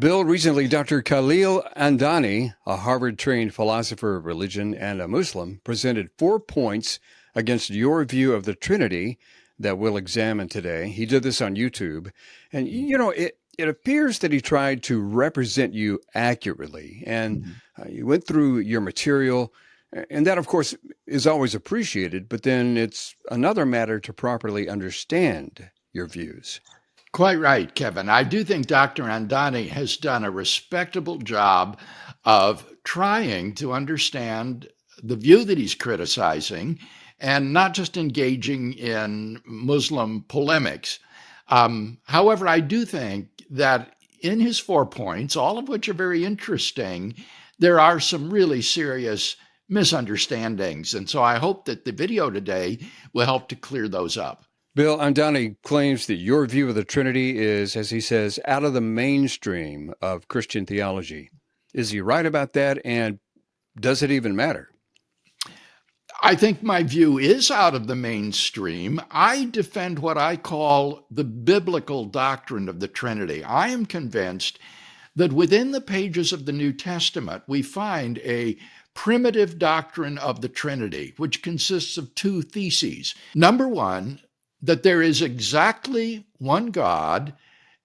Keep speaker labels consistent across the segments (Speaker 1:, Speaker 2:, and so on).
Speaker 1: Bill, recently Dr. Khalil Andani, a Harvard-trained philosopher of religion and a Muslim, presented 4 points against your view of the Trinity that we'll examine today. He did this on YouTube. And, it appears that he tried to represent you accurately. And
Speaker 2: Mhm.
Speaker 1: you went through your material. And that, of course, is always appreciated. But then it's another matter to properly understand your views.
Speaker 2: Quite right, Kevin. I do think Dr. Andani has done a respectable job of trying to understand the view that he's criticizing and not just engaging in Muslim polemics. However, I do think that in his 4 points, all of which are very interesting, there are some really serious misunderstandings. And so I hope that the video today will help to clear those up.
Speaker 1: Bill Andani claims that your view of the Trinity is, as he says, out of the mainstream of Christian theology. Is he right about that? And does it even matter?
Speaker 2: I think my view is out of the mainstream. I defend what I call the biblical doctrine of the Trinity. I am convinced that within the pages of the New Testament, we find a primitive doctrine of the Trinity, which consists of two theses. Number one, that there is exactly one God,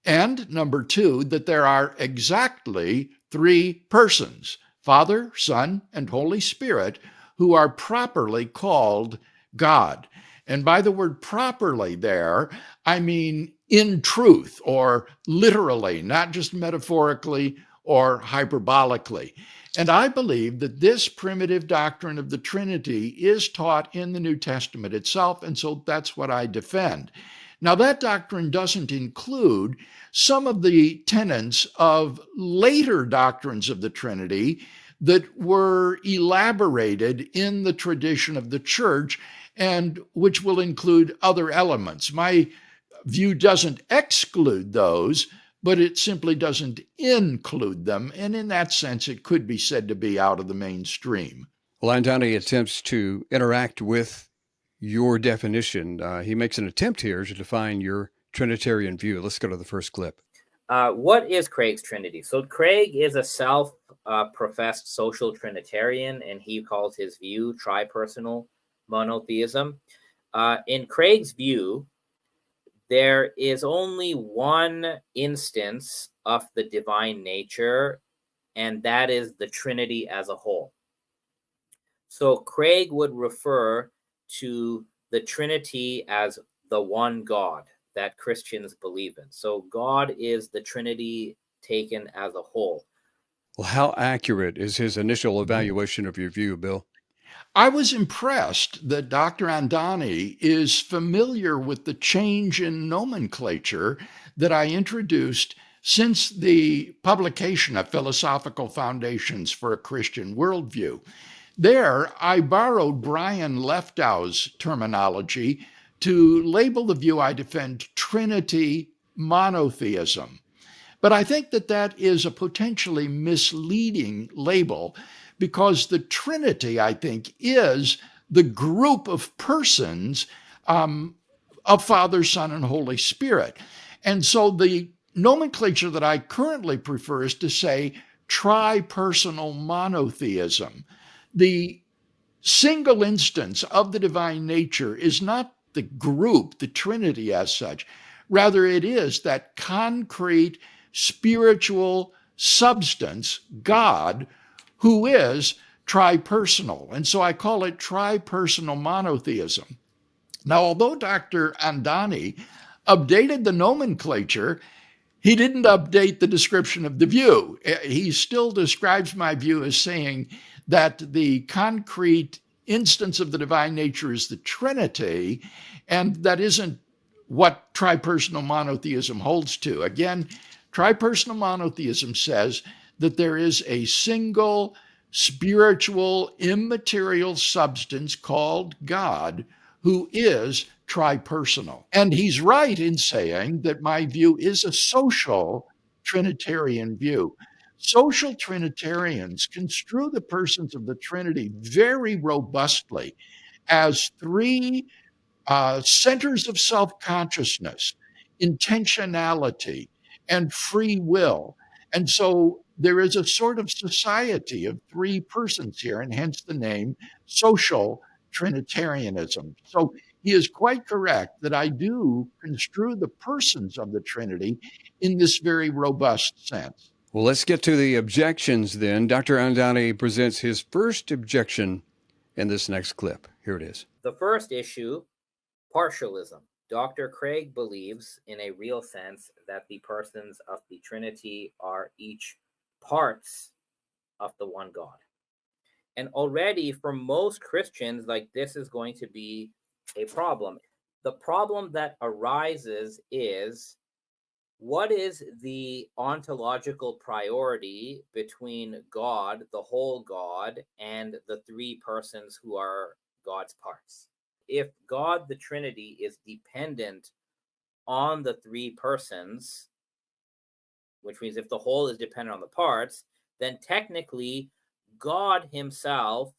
Speaker 2: and number two, that there are exactly three persons, Father, Son, and Holy Spirit, who are properly called God. And by the word properly there, I mean in truth or literally, not just metaphorically or hyperbolically. And I believe that this primitive doctrine of the Trinity is taught in the New Testament itself, and so that's what I defend. Now, that doctrine doesn't include some of the tenets of later doctrines of the Trinity that were elaborated in the tradition of the church and which will include other elements. My view doesn't exclude those, but it simply doesn't include them. And in that sense, it could be said to be out of the mainstream.
Speaker 1: Well, Andani attempts to interact with your definition. He makes an attempt here to define your Trinitarian view. Let's go to the first clip.
Speaker 3: What is Craig's Trinity? So Craig is a self-professed social Trinitarian, and he calls his view tripersonal monotheism. In Craig's view, there is only one instance of the divine nature, and that is the Trinity as a whole. So Craig would refer to the Trinity as the one God that Christians believe in. So God is the Trinity taken as a whole.
Speaker 1: Well, how accurate is his initial evaluation of your view, Bill?
Speaker 2: I was impressed that Dr. Andani is familiar with the change in nomenclature that I introduced since the publication of Philosophical Foundations for a Christian Worldview. There, I borrowed Brian Leftow's terminology to label the view I defend Trinity monotheism. But I think that that is a potentially misleading label because the Trinity, I think, is the group of persons of Father, Son, and Holy Spirit. And so the nomenclature that I currently prefer is to say tripersonal monotheism. The single instance of the divine nature is not the group, the Trinity as such. Rather, it is that concrete spiritual substance, God, who is tripersonal. And so I call it tripersonal monotheism. Now, although Dr. Andani updated the nomenclature, he didn't update the description of the view. He still describes my view as saying that the concrete instance of the divine nature is the Trinity, and that isn't what tripersonal monotheism holds to. Again, tripersonal monotheism says that there is a single spiritual immaterial substance called God who is tripersonal. And he's right in saying that my view is a social Trinitarian view. Social Trinitarians construe the persons of the Trinity very robustly as three centers of self-consciousness, intentionality, and free will. And so there is a sort of society of three persons here, and hence the name social Trinitarianism. So he is quite correct that I do construe the persons of the Trinity in this very robust sense.
Speaker 1: Well, let's get to the objections then. Dr. Andani presents his first objection in this next clip. Here it is.
Speaker 3: The first issue, partialism. Dr. Craig believes, in a real sense, that the persons of the Trinity are each parts of the one God. And already for most Christians, like, this is going to be a problem. The problem that arises is, what is the ontological priority between God, the whole God, and the three persons who are God's parts? If God, the Trinity, is dependent on the three persons, which means if the whole is dependent on the parts, then technically God himself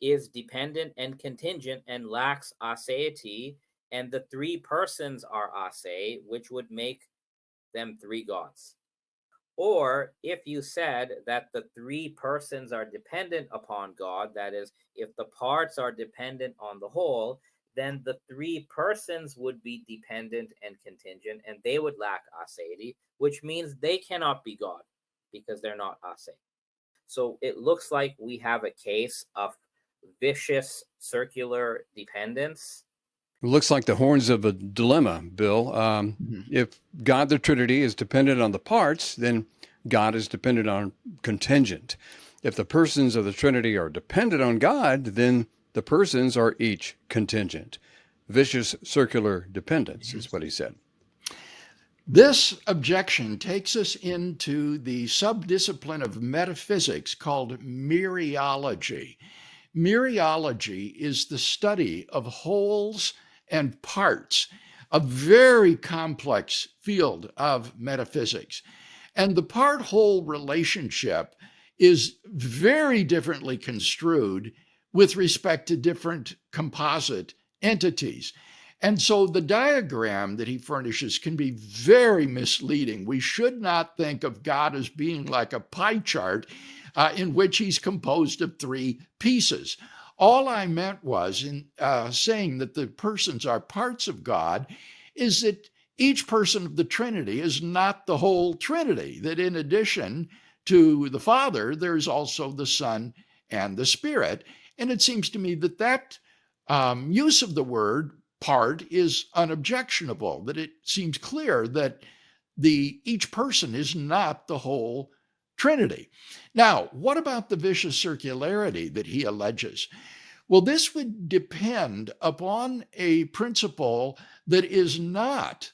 Speaker 3: is dependent and contingent and lacks aseity, and the three persons are ase, which would make them three gods. Or if you said that the three persons are dependent upon God, that is, if the parts are dependent on the whole, then the three persons would be dependent and contingent, and they would lack aseity, which means they cannot be God because they're not ase. So it looks like we have a case of vicious circular dependence.
Speaker 1: It looks like the horns of a dilemma, Bill. If God, the Trinity, is dependent on the parts, then God is dependent on contingent. If the persons of the Trinity are dependent on God, then the persons are each contingent. Vicious circular dependence is what he said.
Speaker 2: This objection takes us into the subdiscipline of metaphysics called mereology. Mereology is the study of wholes and parts, a very complex field of metaphysics. And the part-whole relationship is very differently construed with respect to different composite entities. And so the diagram that he furnishes can be very misleading. We should not think of God as being like a pie chart in which he's composed of three pieces. All I meant was, in saying that the persons are parts of God, is that each person of the Trinity is not the whole Trinity, that in addition to the Father, there's also the Son and the Spirit. And it seems to me that that use of the word part is unobjectionable, that it seems clear that each person is not the whole Trinity. Now, what about the vicious circularity that he alleges? Well, this would depend upon a principle that is not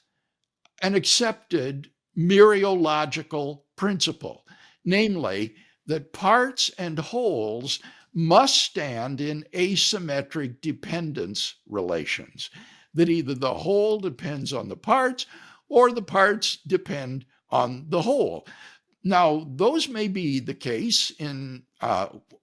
Speaker 2: an accepted mereological principle, namely that parts and wholes must stand in asymmetric dependence relations, that either the whole depends on the parts or the parts depend on the whole. Now, those may be the case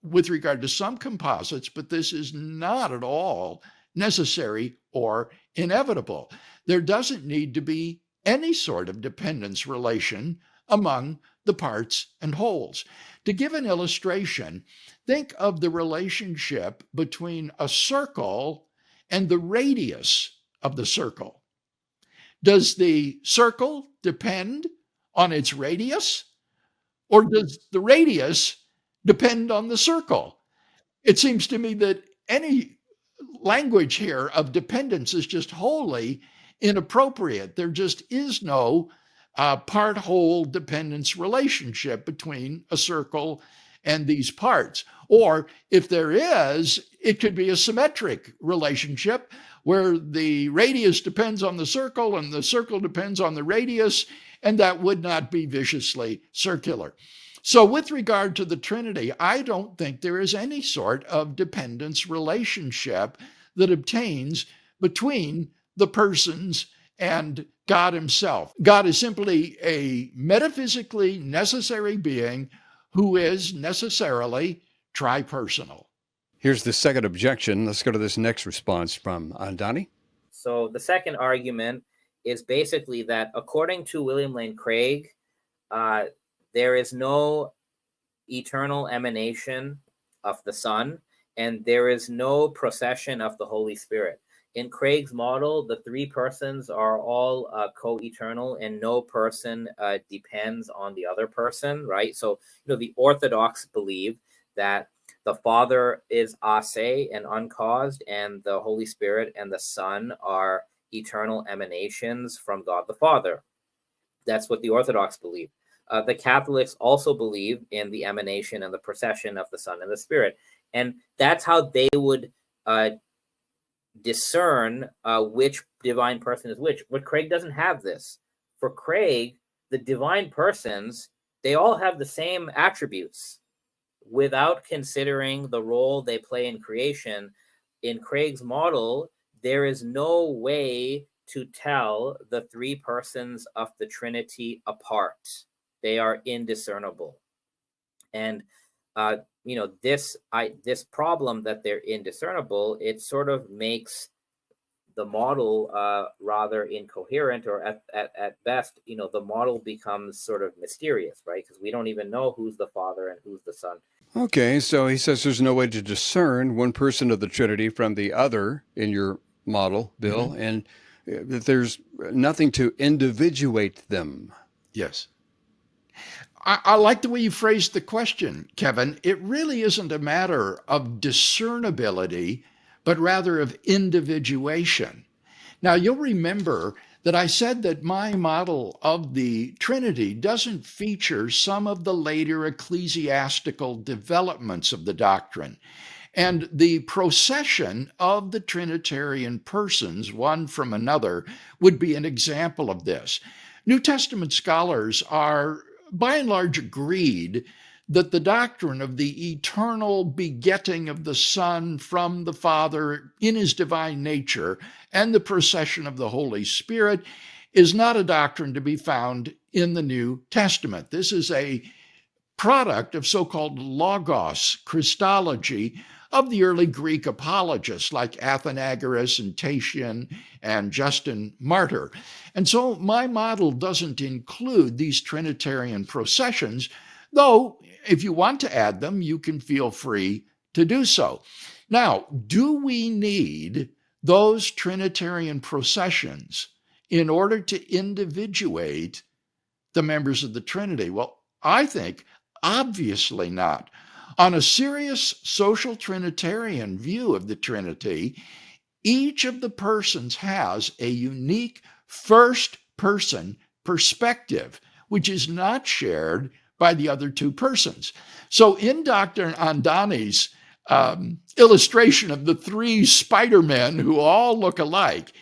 Speaker 2: with regard to some composites, but this is not at all necessary or inevitable. There doesn't need to be any sort of dependence relation among the parts and wholes. To give an illustration, think of the relationship between a circle and the radius of the circle. Does the circle depend on its radius, or does the radius depend on the circle? It seems to me that any language here of dependence is just wholly inappropriate. There just is no part-whole dependence relationship between a circle and these parts. Or if there is, it could be a symmetric relationship where the radius depends on the circle and the circle depends on the radius, and that would not be viciously circular. So with regard to the Trinity, I don't think there is any sort of dependence relationship that obtains between the persons and God himself. God is simply a metaphysically necessary being who is necessarily tripersonal.
Speaker 1: Here's the second objection. Let's go to this next response from Andani.
Speaker 3: So the second argument is basically that according to William Lane Craig, there is no eternal emanation of the Son, and there is no procession of the Holy Spirit. In Craig's model, the three persons are all co-eternal, and no person depends on the other person, right? So, the Orthodox believe that the Father is ase and uncaused, and the Holy Spirit and the Son are eternal emanations from God the Father. That's what the Orthodox believe. The Catholics also believe in the emanation and the procession of the Son and the Spirit. And that's how they would discern which divine person is which. But Craig doesn't have this. For Craig, the divine persons, they all have the same attributes without considering the role they play in creation. In Craig's model, there is no way to tell the three persons of the Trinity apart. They are indiscernible. And this problem that they're indiscernible, it sort of makes the model rather incoherent, or at best, the model becomes sort of mysterious, right? Because we don't even know who's the Father and who's the Son.
Speaker 1: Okay, so he says there's no way to discern one person of the Trinity from the other in your model, Bill, and that there's nothing to individuate them.
Speaker 2: Yes. I like the way you phrased the question, Kevin. It really isn't a matter of discernibility, but rather of individuation. Now, you'll remember that I said that my model of the Trinity doesn't feature some of the later ecclesiastical developments of the doctrine. And the procession of the Trinitarian persons, one from another, would be an example of this. New Testament scholars are by and large agreed that the doctrine of the eternal begetting of the Son from the Father in his divine nature and the procession of the Holy Spirit is not a doctrine to be found in the New Testament. This is a product of so-called logos Christology of the early Greek apologists like Athenagoras and Tatian and Justin Martyr. And so my model doesn't include these Trinitarian processions, though if you want to add them, you can feel free to do so. Now, do we need those Trinitarian processions in order to individuate the members of the Trinity? Well, I think obviously not. On a serious social Trinitarian view of the Trinity, each of the persons has a unique first-person perspective, which is not shared by the other two persons. So in Dr. Andani's illustration of the three Spider-Men who all look alike,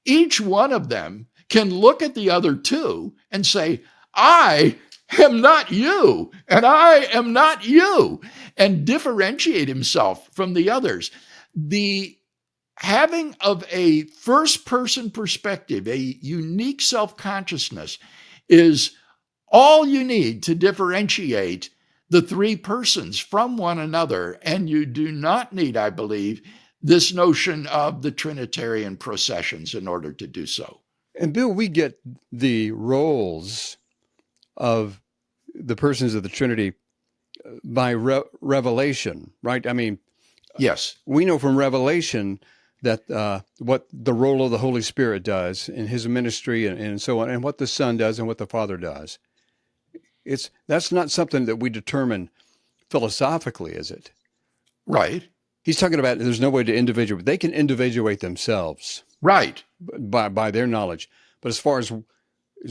Speaker 2: each one of them can look at the other two and say, I am not you, and I am not you, and differentiate himself from the others. The having of a first-person perspective, a unique self-consciousness, is all you need to differentiate the three persons from one another, and you do not need, I believe, this notion of the Trinitarian processions in order to do so.
Speaker 1: And Bill, we get the roles of the persons of the Trinity by revelation, right? I mean,
Speaker 2: yes,
Speaker 1: we know from Revelation that what the role of the Holy Spirit does in his ministry and so on, and what the Son does and what the Father does. That's not something that we determine philosophically, is it?
Speaker 2: Right.
Speaker 1: He's talking about there's no way to individuate. They can individuate themselves,
Speaker 2: right,
Speaker 1: by their knowledge. But as far as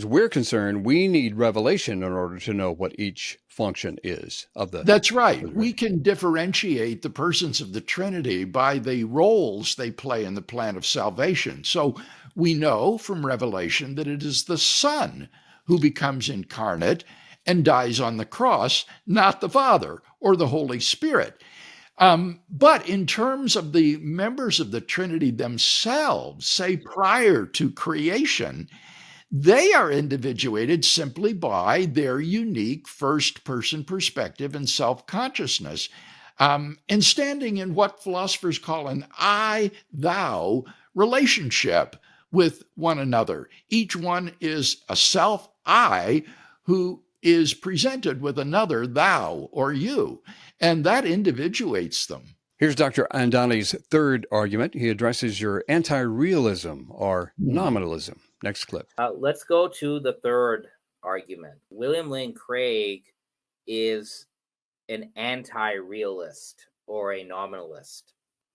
Speaker 1: we're concerned, we need revelation in order to know what each function is of the.
Speaker 2: That's right. We can differentiate the persons of the Trinity by the roles they play in the plan of salvation. So we know from Revelation that it is the Son who becomes incarnate and dies on the cross, not the Father or the Holy Spirit. But in terms of the members of the Trinity themselves, say prior to creation, they are individuated simply by their unique first-person perspective and self-consciousness, and standing in what philosophers call an I-thou relationship with one another. Each one is a self-I who is presented with another thou or you, and that individuates them.
Speaker 1: Here's Dr. Andani's third argument. He addresses your anti-realism or nominalism. Next clip.
Speaker 3: Let's go to the third argument. William Lane Craig is an anti-realist or a nominalist.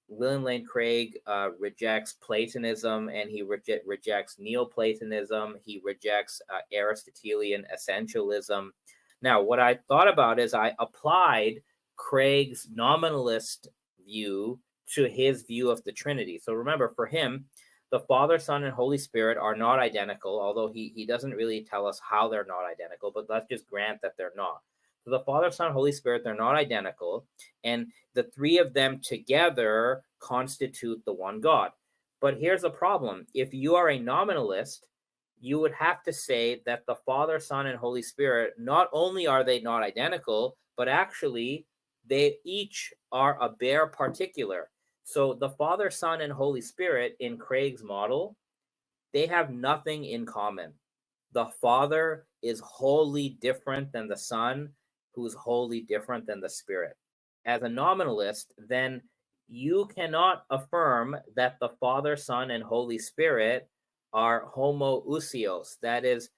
Speaker 3: William Lane Craig rejects Platonism, and he rejects Neoplatonism. He rejects Aristotelian essentialism. Now, what I thought about is I applied Craig's nominalist view to his view of the Trinity. So remember, for him, the Father, Son, and Holy Spirit are not identical, although he doesn't really tell us how they're not identical, but let's just grant that they're not. So the Father, Son, Holy Spirit, they're not identical, and the three of them together constitute the one God. But here's the problem. If you are a nominalist, you would have to say that the Father, Son, and Holy Spirit, not only are they not identical, but actually they each are a bare particular. So the Father, Son, and Holy Spirit in Craig's model, they have nothing in common. The Father is wholly different than the Son, who is wholly different than the Spirit. As a nominalist, then you cannot affirm that the Father, Son, and Holy Spirit are homoousios. That is,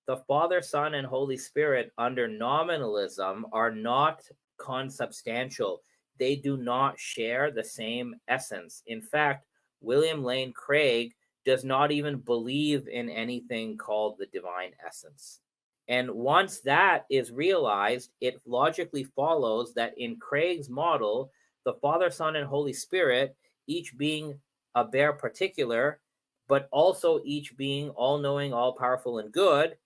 Speaker 3: the Father, Son, and Holy Spirit under nominalism are not consubstantial. They do not share the same essence. In fact, William Lane Craig does not even believe in anything called the divine essence. And once that is realized, it logically follows that in Craig's model, the Father, Son, and Holy Spirit, each being a bare particular, but also each being all-knowing, all-powerful, and good,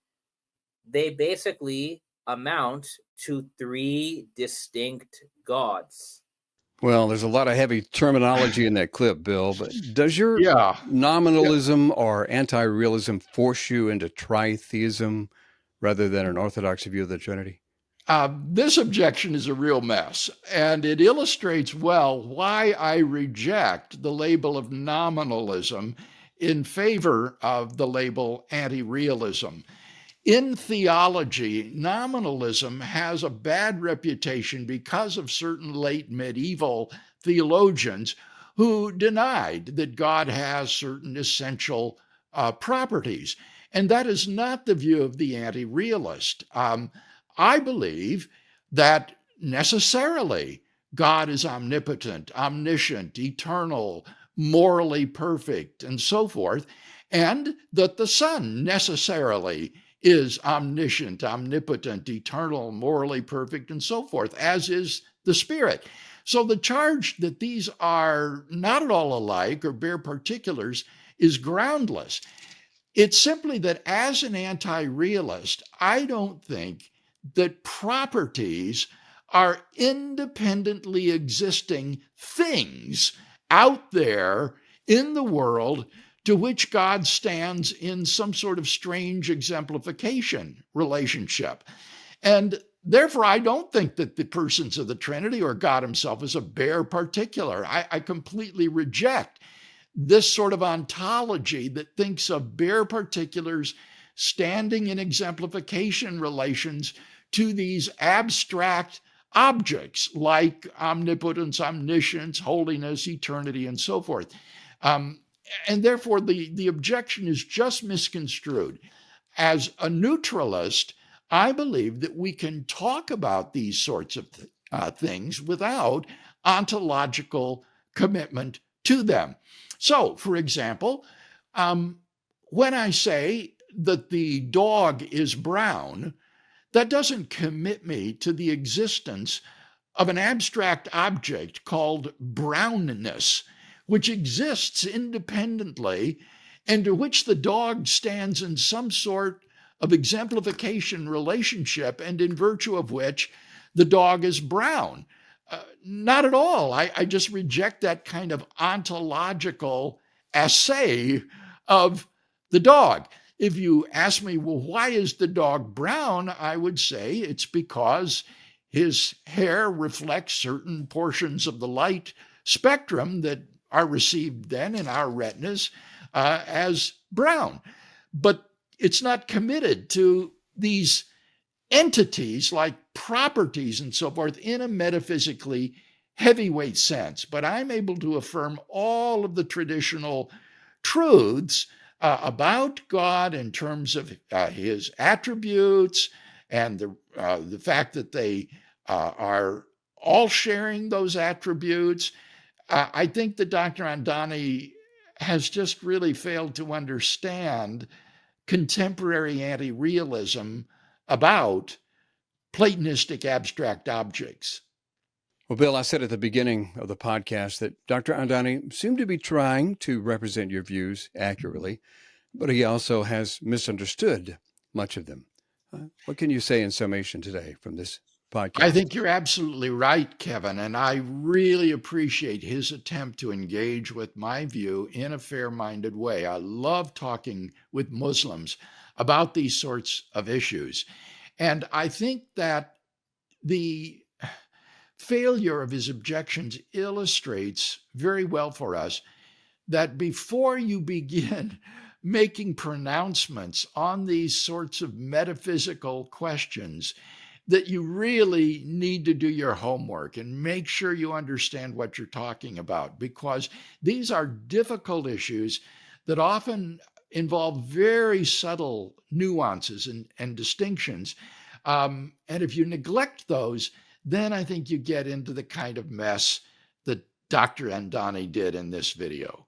Speaker 3: they basically amount to three distinct gods.
Speaker 1: Well, there's a lot of heavy terminology in that clip, Bill, but does your
Speaker 2: Yeah.
Speaker 1: nominalism or anti-realism force you into tritheism rather than an orthodox view of the Trinity?
Speaker 2: This objection is a real mess, and it illustrates well why I reject the label of nominalism in favor of the label anti-realism. In theology, nominalism has a bad reputation because of certain late medieval theologians who denied that God has certain essential properties. And that is not the view of the anti-realist. I believe that necessarily God is omnipotent, omniscient, eternal, morally perfect, and so forth, and that the Son necessarily is omniscient, omnipotent, eternal, morally perfect, and so forth, as is the Spirit. So the charge that these are not at all alike or bare particulars is groundless. It's simply that as an anti-realist, I don't think that properties are independently existing things out there in the world to which God stands in some sort of strange exemplification relationship. And therefore, I don't think that the persons of the Trinity or God himself is a bare particular. I completely reject this sort of ontology that thinks of bare particulars standing in exemplification relations to these abstract objects like omnipotence, omniscience, holiness, eternity, and so forth. And therefore, the objection is just misconstrued. As a neutralist, I believe that we can talk about these sorts of things without ontological commitment to them. So, for example, when I say that the dog is brown, that doesn't commit me to the existence of an abstract object called brownness, which exists independently and to which the dog stands in some sort of exemplification relationship and in virtue of which the dog is brown. Not at all. I just reject that kind of ontological assay of the dog. If you ask me, well, why is the dog brown? I would say it's because his hair reflects certain portions of the light spectrum that are received then in our retinas as brown. But it's not committed to these entities like properties and so forth in a metaphysically heavyweight sense. But I'm able to affirm all of the traditional truths about God in terms of his attributes and the fact that they are all sharing those attributes. I think that Dr. Andani has just really failed to understand contemporary anti-realism about Platonistic abstract objects.
Speaker 1: Well, Bill, I said at the beginning of the podcast that Dr. Andani seemed to be trying to represent your views accurately, but he also has misunderstood much of them. What can you say in summation today from this podcast?
Speaker 2: I think you're absolutely right, Kevin, and I really appreciate his attempt to engage with my view in a fair-minded way. I love talking with Muslims about these sorts of issues. And I think that the failure of his objections illustrates very well for us that before you begin making pronouncements on these sorts of metaphysical questions, that you really need to do your homework and make sure you understand what you're talking about, because these are difficult issues that often involve very subtle nuances and distinctions. And if you neglect those, then I think you get into the kind of mess that Dr. Andani did in this video.